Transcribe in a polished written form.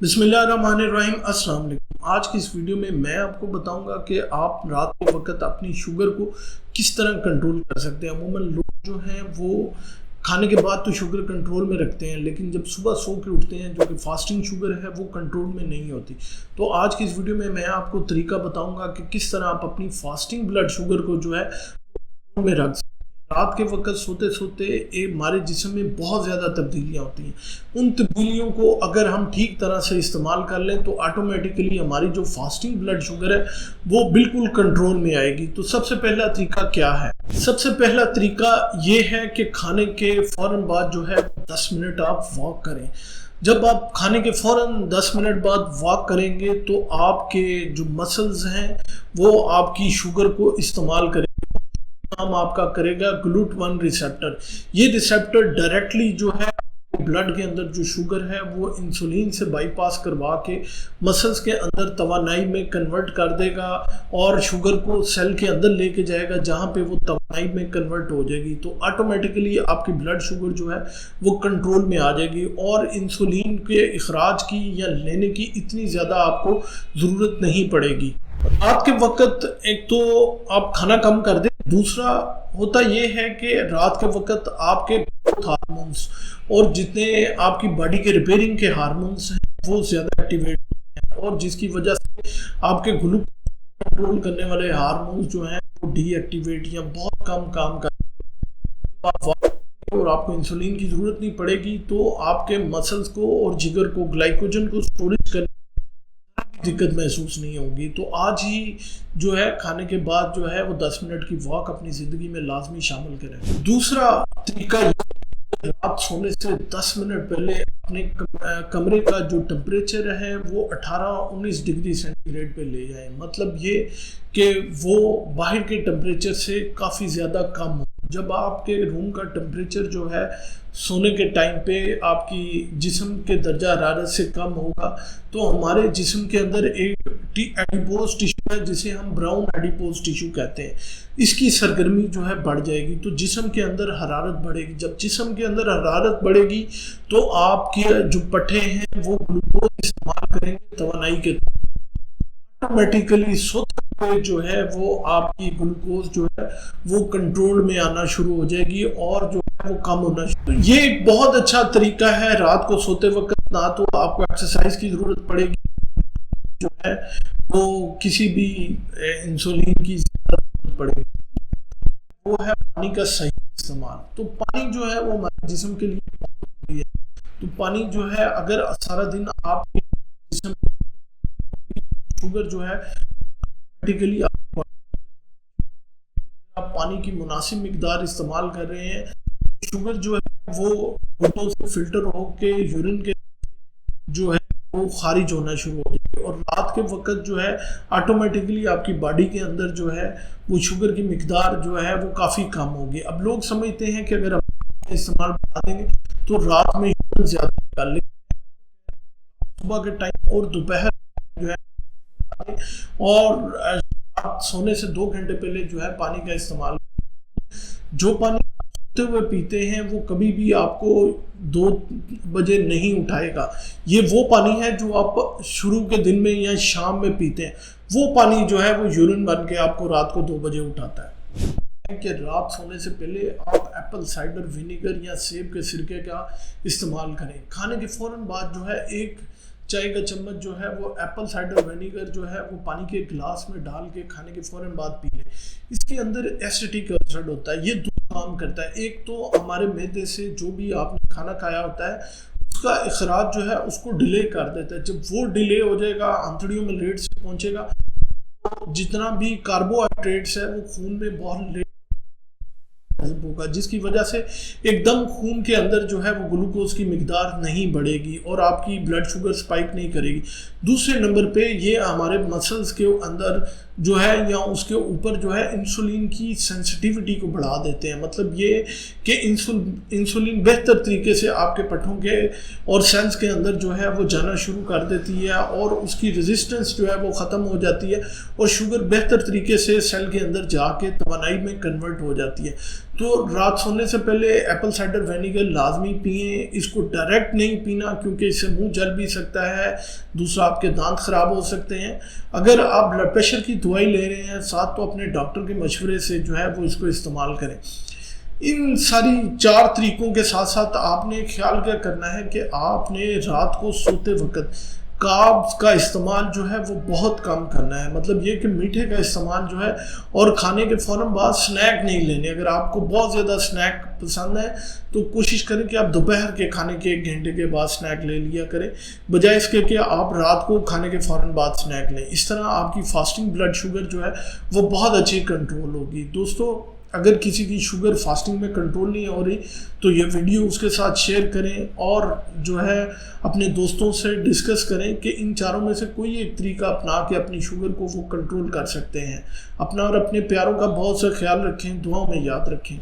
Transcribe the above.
बिस्मिल्लाहिर्रहमानिर्रहीम। अस्सलाम वालेकुम। आज की इस वीडियो में मैं आपको बताऊंगा कि आप रात के वक्त अपनी शुगर को किस तरह कंट्रोल कर सकते हैं। अमूमन लोग जो हैं वो खाने के बाद तो शुगर कंट्रोल में रखते हैं, लेकिन जब सुबह सो के उठते हैं जो कि फास्टिंग शुगर है वो कंट्रोल में नहीं होती। तो आज की इस वीडियो में मैं आपको तरीका बताऊंगा कि किस तरह आप अपनी फास्टिंग ब्लड शुगर को जो है कंट्रोल में रख सकते हैं। रात के वक्त सोते सोते हमारे जिस्म में बहुत ज़्यादा तब्दीलियाँ होती हैं। उन तब्दीलियों को अगर हम ठीक तरह से इस्तेमाल कर लें तो ऑटोमेटिकली हमारी जो फास्टिंग ब्लड शुगर है वो बिल्कुल कंट्रोल में आएगी। तो सबसे पहला तरीका क्या है? सबसे पहला तरीका ये है कि खाने के फ़ौरन बाद जो है 10 मिनट आप वॉक करें। जब आप खाने के फ़ौरन 10 मिनट बाद वॉक करेंगे तो आपके जो मसल्स हैं वो आपकी शुगर को इस्तेमाल करेंगे। काम आपका करेगा GLUT1 रिसेप्टर। ये रिसेप्टर डायरेक्टली जो है ब्लड के अंदर जो शुगर है वो इंसुलिन से बाईपास करवा के मसल्स के अंदर तवानाई में कन्वर्ट कर देगा और शुगर को सेल के अंदर लेके जाएगा जहाँ पे वो तवानाई में कन्वर्ट हो जाएगी। तो ऑटोमेटिकली आपकी ब्लड शुगर जो है वो कंट्रोल में आ जाएगी और इंसुलिन के इखराज की या लेने की इतनी ज़्यादा आपको ज़रूरत नहीं पड़ेगी। रात के वक्त एक तो आप खाना कम कर दें, दूसरा होता ये है कि रात के वक्त आपके हार्मोन्स और जितने आपकी बॉडी के रिपेयरिंग के हार्मोन्स हैं वो ज़्यादा एक्टिवेट होते हैं और जिसकी वजह से आपके ग्लूकोज कंट्रोल करने वाले हार्मोन्स जो हैं वो डीएक्टिवेट या बहुत कम काम करते हैं और आपको इंसुलिन की ज़रूरत नहीं पड़ेगी। तो आपके मसल्स को और जिगर को ग्लाइकोजन को स्टोरेज करने दिक्कत महसूस नहीं होगी। तो आज ही जो है खाने के बाद जो है वो 10 मिनट की वॉक अपनी ज़िंदगी में लाजमी शामिल करें। दूसरा तरीका रात सोने से 10 मिनट पहले अपने कमरे का जो टेम्परेचर है वो 18-19 डिग्री सेंटीग्रेड पे ले जाएं। मतलब ये कि वो बाहर के टेम्परेचर से काफ़ी ज़्यादा कम हो। जब आपके रूम का टेम्परेचर जो है सोने के टाइम पे आपकी जिस्म के दर्जा हरारत से कम होगा तो हमारे जिस्म के अंदर एक एडिपोज टिश्यू है जिसे हम ब्राउन एडिपोज टिश्यू कहते हैं, इसकी सरगर्मी जो है बढ़ जाएगी तो जिस्म के अंदर हरारत बढ़ेगी। जब जिस्म के अंदर हरारत बढ़ेगी तो आपके जो पट्टे हैं वो ग्लूकोज इस्तेमाल करेंगे तवानाई के, ऑटोमेटिकली सोते हुए जो है वो आपकी ग्लूकोज जो है वो कंट्रोल में आना शुरू हो जाएगी और जो है वो कम होना शुरू। ये एक बहुत अच्छा तरीका है। रात को सोते वक्त ना तो आपको एक्सरसाइज की ज़रूरत पड़ेगी, जो है वो किसी भी इंसुलिन की ज़रूरत पड़ेगी, वो है पानी का सही इस्तेमाल। तो पानी जो है वो हमारे जिस्म के लिए बहुत जरूरी है। तो पानी जो है अगर सारा दिन आपके जिस्म शुगर जो है ऑटोमेटिकली आप पानी की मुनासिब मिकदार इस्तेमाल कर रहे हैं, शुगर जो है वो होठों से फिल्टर होके यूरिन के जो है वो खारिज होना शुरू हो जाएगी और रात के वक्त जो है ऑटोमेटिकली आपकी बॉडी के अंदर जो है वो शुगर की मिकदार जो है वो काफ़ी कम होगी। अब लोग समझते हैं कि अगर आप इस्तेमाल बढ़ा देंगे तो रात में यूरिन ज़्यादा निकाल लेंगे, सुबह के टाइम और दोपहर जो है और रात सोने से 2 घंटे पहले जो है पानी का इस्तेमाल। जो पानी सोते हुए पीते हैं वो कभी भी आपको 2 बजे नहीं उठाएगा। ये वो पानी है जो आप शुरू के दिन में या शाम में पीते हैं, वो पानी जो है वो यूरिन बन के आपको रात को 2 बजे उठाता है। कि रात सोने से पहले आप एप्पल साइडर विनेगर या सेब के सिरके का इस्तेमाल करें। खाने के फ़ौरन बाद जो है 1 चाय का चम्मच जो है वो एप्पल साइडर विनेगर जो है वो पानी के गिलास में डाल के खाने के फ़ौरन बाद पी लें। इसके अंदर एसिटिक एसिड होता है, ये 2 काम करता है। एक तो हमारे मैदे से जो भी आपने खाना खाया होता है उसका इखराज जो है उसको डिले कर देता है। जब वो डिले हो जाएगा, आंतड़ियों में लेट से पहुँचेगा, तो जितना भी कार्बोहाइड्रेट्स है वो खून में बहुत लेट होगा, जिसकी वजह से एकदम खून के अंदर जो है वो ग्लूकोज की मिकदार नहीं बढ़ेगी और आपकी ब्लड शुगर स्पाइक नहीं करेगी। दूसरे नंबर पे ये हमारे मसल्स के अंदर जो है या उसके ऊपर जो है इंसुलिन की सेंसिटिविटी को बढ़ा देते हैं। मतलब ये कि इंसुलिन बेहतर तरीके से आपके पट्टों के और सेल्स के अंदर जो है वो जाना शुरू कर देती है और उसकी रेजिस्टेंस जो है वो ख़त्म हो जाती है और शुगर बेहतर तरीके से सेल के अंदर जाके तवानाई में कन्वर्ट हो जाती है। तो रात सोने से पहले एप्पल साइडर विनेगर लाजमी पिए। इसको डायरेक्ट नहीं पीना क्योंकि इससे मुंह जल भी सकता है, दूसरा आपके दांत खराब हो सकते हैं। अगर आप ब्लड प्रेशर की दवाई ले रहे हैं साथ, तो अपने डॉक्टर के मशवरे से जो है वो इसको इस्तेमाल करें। इन सारी 4 तरीकों के साथ साथ आपने ख्याल क्या करना है कि आपने रात को सोते वक्त कार्ब्स का इस्तेमाल जो है वो बहुत कम करना है। मतलब ये कि मीठे का इस्तेमाल जो है, और खाने के फ़ौरन बाद स्नैक नहीं लेने। अगर आपको बहुत ज़्यादा स्नैक पसंद है तो कोशिश करें कि आप दोपहर के खाने के 1 घंटे के बाद स्नैक ले लिया करें, बजाय इसके कि आप रात को खाने के फ़ौरन बाद स्नैक लें। इस तरह आपकी फास्टिंग ब्लड शुगर जो है वो बहुत अच्छी कंट्रोल होगी। दोस्तों, अगर किसी की शुगर फास्टिंग में कंट्रोल नहीं हो रही तो ये वीडियो उसके साथ शेयर करें, और जो है अपने दोस्तों से डिस्कस करें कि इन चारों में से कोई एक तरीका अपना के अपनी शुगर को वो कंट्रोल कर सकते हैं। अपना और अपने प्यारों का बहुत सा ख्याल रखें, दुआओं में याद रखें।